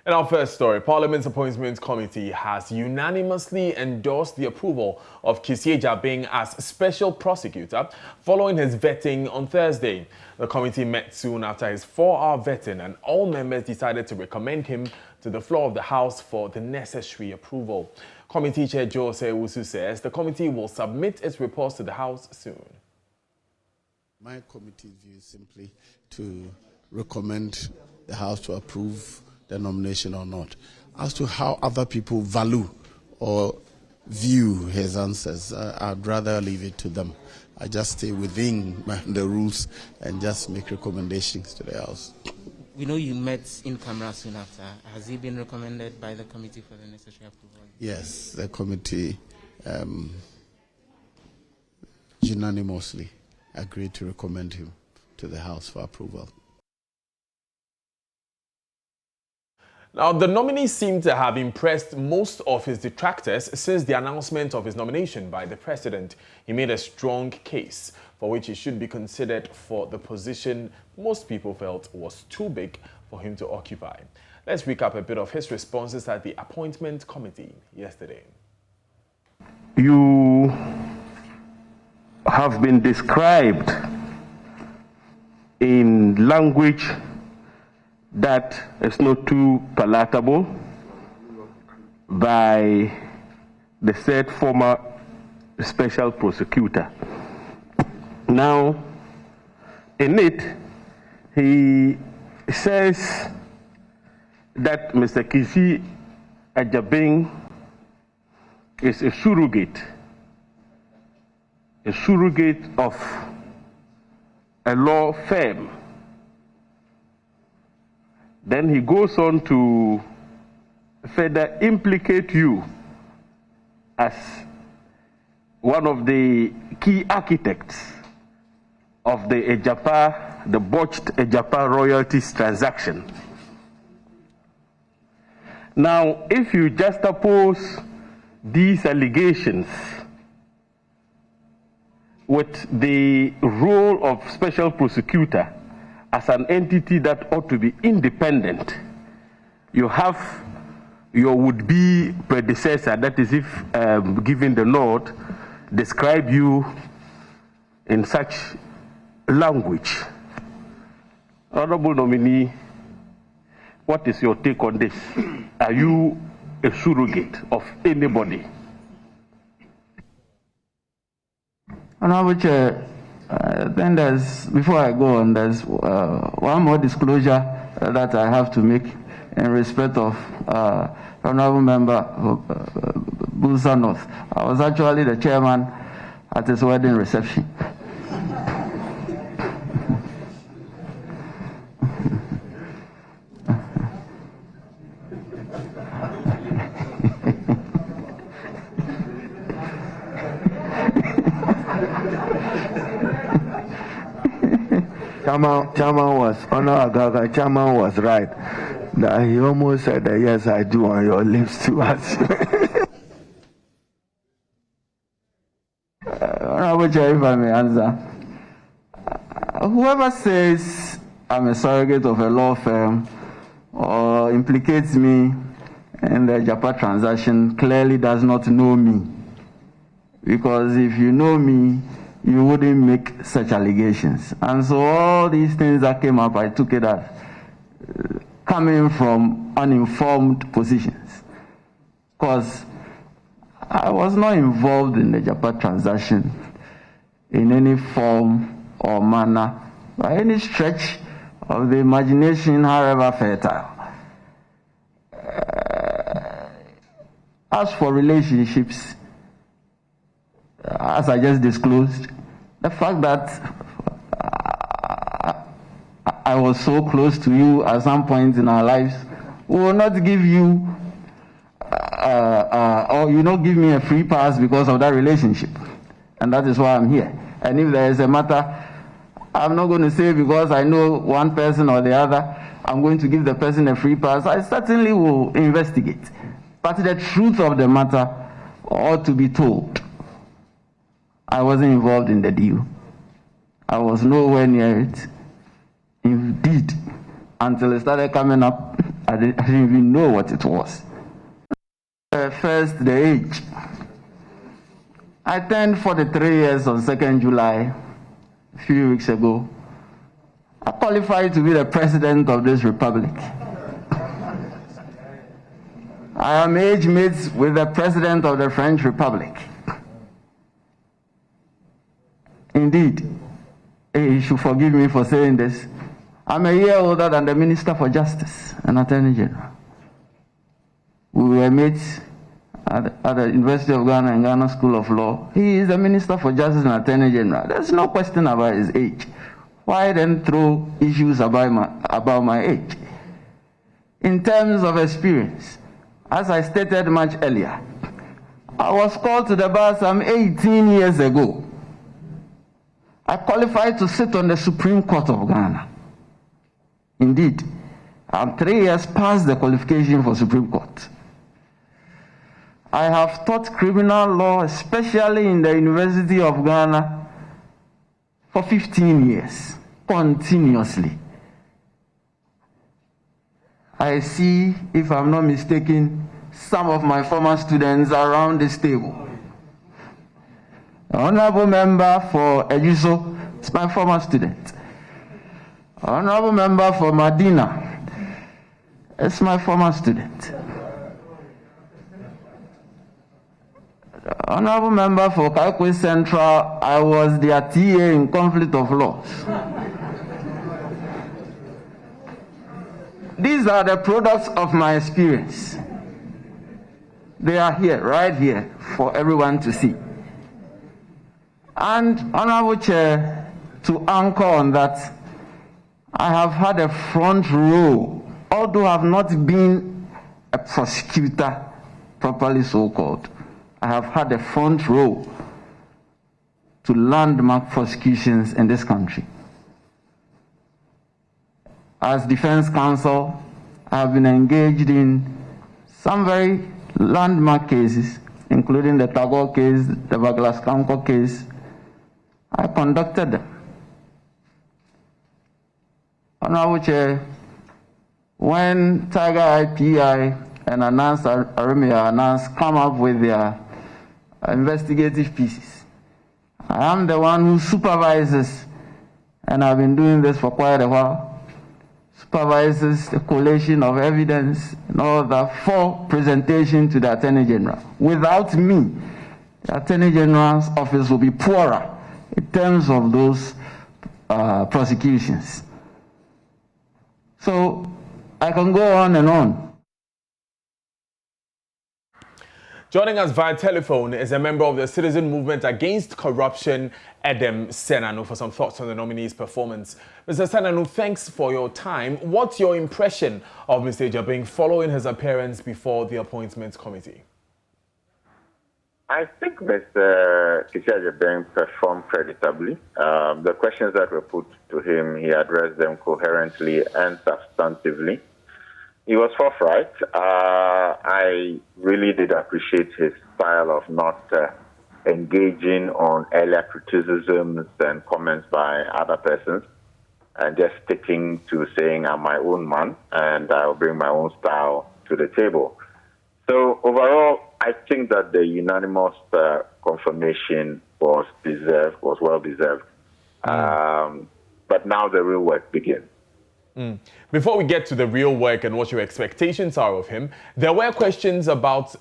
In our first story, Parliament's Appointments Committee has unanimously endorsed the approval of Kissie Ejabing as Special Prosecutor following his vetting on Thursday. The committee met soon after his 4-hour vetting, and all members decided to recommend him to the floor of the House for the necessary approval. Committee Chair Jose Wusu says the committee will submit its reports to the House soon. My committee's view is simply to recommend the House to approve the nomination or not. As to how other people value or view his answers, I'd rather leave it to them. I just stay within the rules and just make recommendations to the House. We know you met in camera soon after. Has he been recommended by the committee for the necessary approval? Yes, the committee unanimously agreed to recommend him to the House for approval. Now, the nominee seemed to have impressed most of his detractors since the announcement of his nomination by the president. He made a strong case for which he should be considered for the position most people felt was too big for him to occupy. Let's recap a bit of his responses at the appointment committee yesterday. You have been described in language that is not too palatable by the said former special prosecutor. Now, in it, he says that Mr. Kissie Ejabing is a surrogate of a law firm. Then he goes on to further implicate you as one of the key architects of the botched Ejapa royalties transaction. Now, if you juxtapose these allegations with the role of special prosecutor as an entity that ought to be independent, you have your would-be predecessor, that is, if given the nod, describe you in such language. Honorable nominee, what is your take on this? Are you a surrogate of anybody? Honorable Chair, then before I go on, there's one more disclosure that I have to make in respect of Honorable Member Busa North. I was actually the chairman at his wedding reception. Chairman was right. That he almost said that, yes, I do on your lips too. Honorable Chair, if I may answer. Whoever says I'm a surrogate of a law firm or implicates me in the Ejapa transaction clearly does not know me. Because if you know me, you wouldn't make such allegations. And so all these things that came up, I took it as coming from uninformed positions. Because I was not involved in the Ejapa transaction in any form or manner, by any stretch of the imagination, however fertile. As for relationships, as I just disclosed, the fact that I was so close to you at some point in our lives will not give you, or you not give me a free pass because of that relationship. And that is why I'm here. And if there is a matter, I'm not going to say because I know one person or the other, I'm going to give the person a free pass. I certainly will investigate. But the truth of the matter ought to be told. I wasn't involved in the deal. I was nowhere near it. Indeed, until it started coming up at I didn't even know what it was. First, the age. I turned 43 years on 2nd July, a few weeks ago. I qualified to be the president of this republic. I am age mates with the president of the French Republic. Indeed, he should forgive me for saying this. I'm a year older than the Minister for Justice and Attorney General. We were mates at the University of Ghana and Ghana School of Law. He is the Minister for Justice and Attorney General. There's no question about his age. Why then throw issues about my age? In terms of experience, as I stated much earlier, I was called to the bar some 18 years ago. I qualified to sit on the Supreme Court of Ghana. Indeed, I'm 3 years past the qualification for Supreme Court. I have taught criminal law, especially in the University of Ghana, for 15 years, continuously. I see, if I'm not mistaken, some of my former students around this table. The Honorable Member for Ejuso is my former student. Honorable Member for Medina is my former student. Honorable Member for Kaikwe Central, I was their TA in conflict of laws. These are the products of my experience. They are here, right here, for everyone to see. And, Honorable Chair, to anchor on that, I have had a front row, although I have not been a prosecutor, properly so-called. I have had a front row to landmark prosecutions in this country. As defense counsel, I have been engaged in some very landmark cases, including the Tagore case, the Baglas Kanko case. I conducted them. Honorable Chair, when Tiger IPI and Arumia announced come up with their investigative pieces, I am the one who supervises, and I've been doing this for quite a while, supervises the collation of evidence and all that for presentation to the Attorney General. Without me, the Attorney General's office will be poorer in terms of those prosecutions. So I can go on and on. Joining us via telephone is a member of the Citizen Movement Against Corruption, Edem Senanu, for some thoughts on the nominee's performance. Mr. Senanu, thanks for your time. What's your impression of Mr. Ejabing following his appearance before the Appointments Committee? I think Mr. Ejabing performed creditably. The questions that were put to him, he addressed them coherently and substantively. He was forthright. I really did appreciate his style of not engaging on earlier criticisms and comments by other persons, and just sticking to saying, I'm my own man, and I'll bring my own style to the table. So overall, I think that the unanimous confirmation was well deserved. But now the real work begins. Before we get to the real work and what your expectations are of him, there were questions about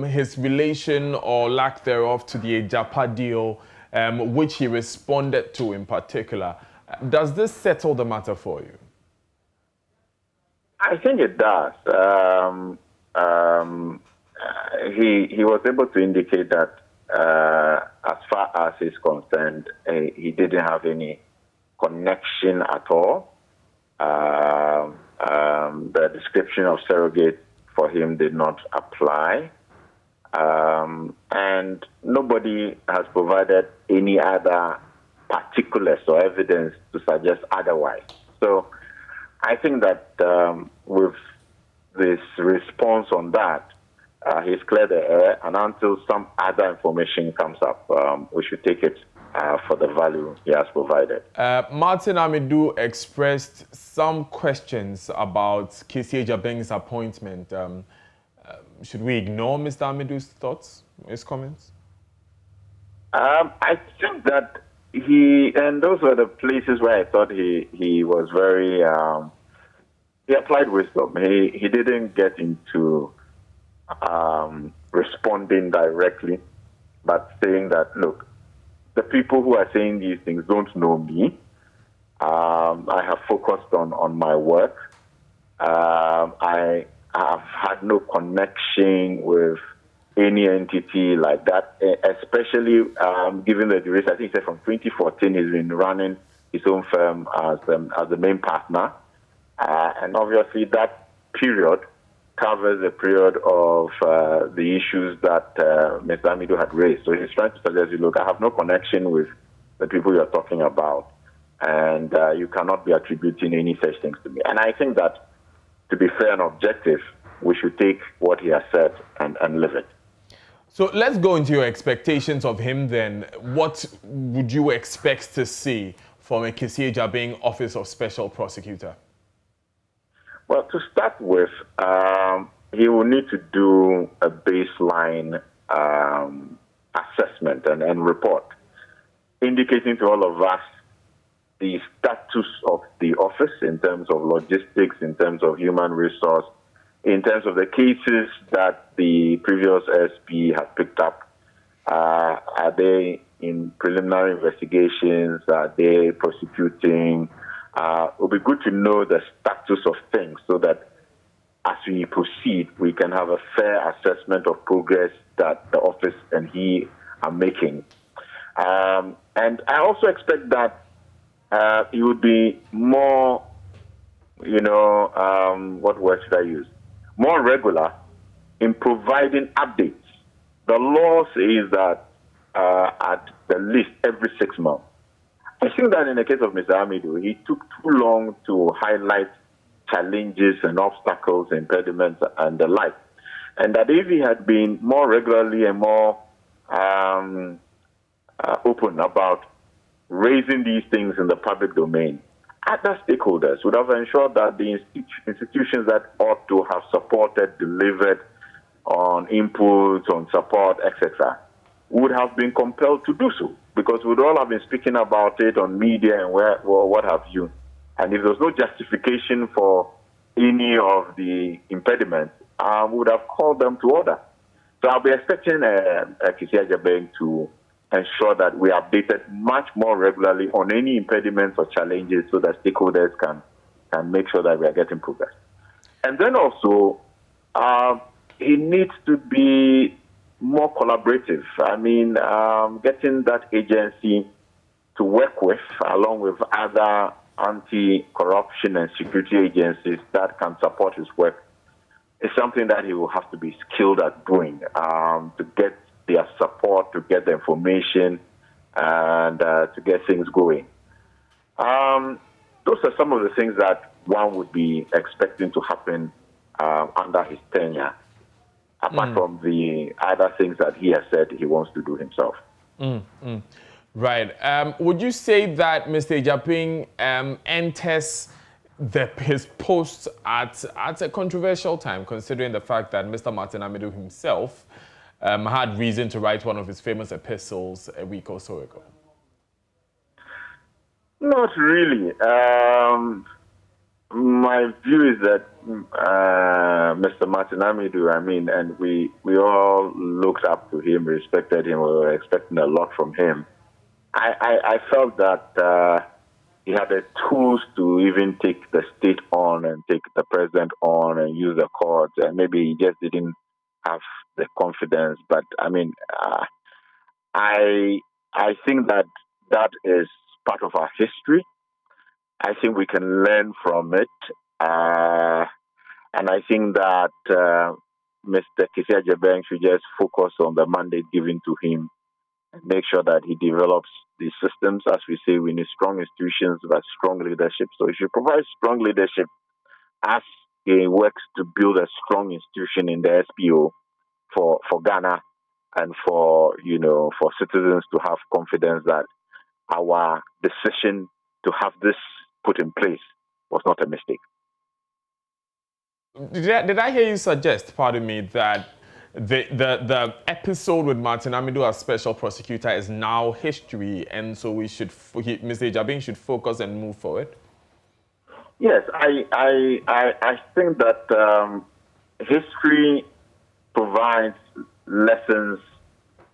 his relation or lack thereof to the Ejapa deal, which he responded to in particular. Does this settle the matter for you? I think it does. He was able to indicate that as far as he's concerned, he didn't have any connection at all. The description of surrogate for him did not apply. And nobody has provided any other particulars or evidence to suggest otherwise. So I think that with this response on that, he's cleared the air, and until some other information comes up, we should take it for the value he has provided. Martin Amidu expressed some questions about KC Ejabeng's appointment. Should we ignore Mr. Amidu's thoughts, his comments? I think that and those were the places where I thought he was very, he applied wisdom. He didn't get into responding directly, but saying that, look, the people who are saying these things don't know me. I have focused on my work. I have had no connection with any entity like that, especially given the duration. I think he said from 2014 he's been running his own firm as the main partner. And obviously that period covers the period of the issues that Mr. Amidu had raised. So he's trying to suggest, look, I have no connection with the people you're talking about, and you cannot be attributing any such things to me. And I think that, to be fair and objective, we should take what he has said and live it. So let's go into your expectations of him then. What would you expect to see from a KC Ejabeng Office of Special Prosecutor? Well, to start with, he will need to do a baseline assessment and report, indicating to all of us the status of the office in terms of logistics, in terms of human resource, in terms of the cases that the previous SP has picked up. Are they in preliminary investigations? Are they prosecuting? It will be good to know the status of things so that as we proceed, we can have a fair assessment of progress that the office and he are making. And I also expect that he would be more, what word should I use? More regular in providing updates. The law says that at the least every 6 months. I think that in the case of Mr. Amidu, he took too long to highlight challenges and obstacles, impediments, and the like. And that if he had been more regularly and more open about raising these things in the public domain, other stakeholders would have ensured that the institutions that ought to have supported, delivered on inputs, on support, etc., would have been compelled to do so, because we'd all have been speaking about it on media and what have you. And if there's no justification for any of the impediments, we would have called them to order. So I'll be expecting KC Ejabeng to ensure that we are updated much more regularly on any impediments or challenges so that stakeholders can make sure that we are getting progress. And then also, he needs to be more collaborative. I mean, getting that agency to work with, along with other anti-corruption and security agencies that can support his work, is something that he will have to be skilled at doing, to get their support, to get the information, and to get things going. Those are some of the things that one would be expecting to happen under his tenure, apart from the other things that he has said he wants to do himself. Right. Would you say that Mr. Ejabeng enters his post at a controversial time, considering the fact that Mr. Martin Amidu himself had reason to write one of his famous epistles a week or so ago? Not really. My view is that Mr. Martin Amidu, and we all looked up to him, respected him, we were expecting a lot from him. I felt that he had the tools to even take the state on and take the president on and use the courts, and maybe he just didn't have the confidence. But I think that is part of our history. I think we can learn from it. And I think that Mr. KC Ejabeng should just focus on the mandate given to him and make sure that he develops the systems. As we say, we need strong institutions but strong leadership. So he should provide strong leadership as he works to build a strong institution in the SPO for Ghana and for citizens to have confidence that our decision to have this put in place was not a mistake. Did I hear you suggest, pardon me, that the episode with Martin Amidu as special prosecutor is now history, and so Mr. Ejabing should focus and move forward? Yes, I think that history provides lessons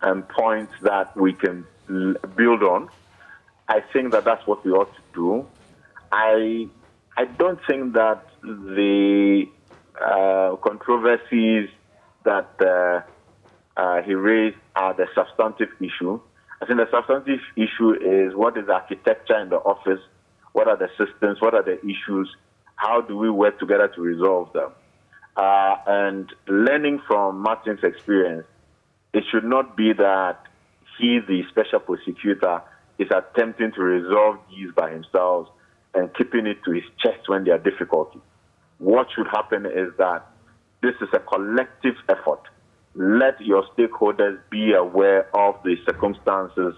and points that we can build on. I think that that's what we ought to do. I don't think that the controversies that he raised are the substantive issue. I think the substantive issue is what is the architecture in the office, what are the systems, what are the issues, how do we work together to resolve them. And learning from Martin's experience, it should not be that he, the special prosecutor, is attempting to resolve these by himself and keeping it to his chest when there are difficulties. What should happen is that this is a collective effort. Let your stakeholders be aware of the circumstances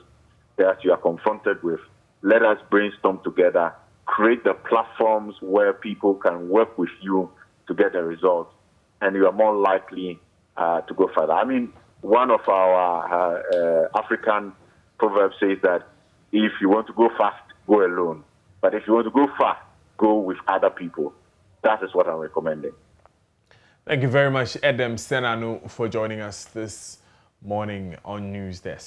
that you are confronted with. Let us brainstorm together, create the platforms where people can work with you to get the results, and you are more likely to go further. I mean, one of our African proverbs says that if you want to go fast, go alone. But if you want to go fast, go with other people. That is what I'm recommending. Thank you very much, Edem Senanu, for joining us this morning on News Desk.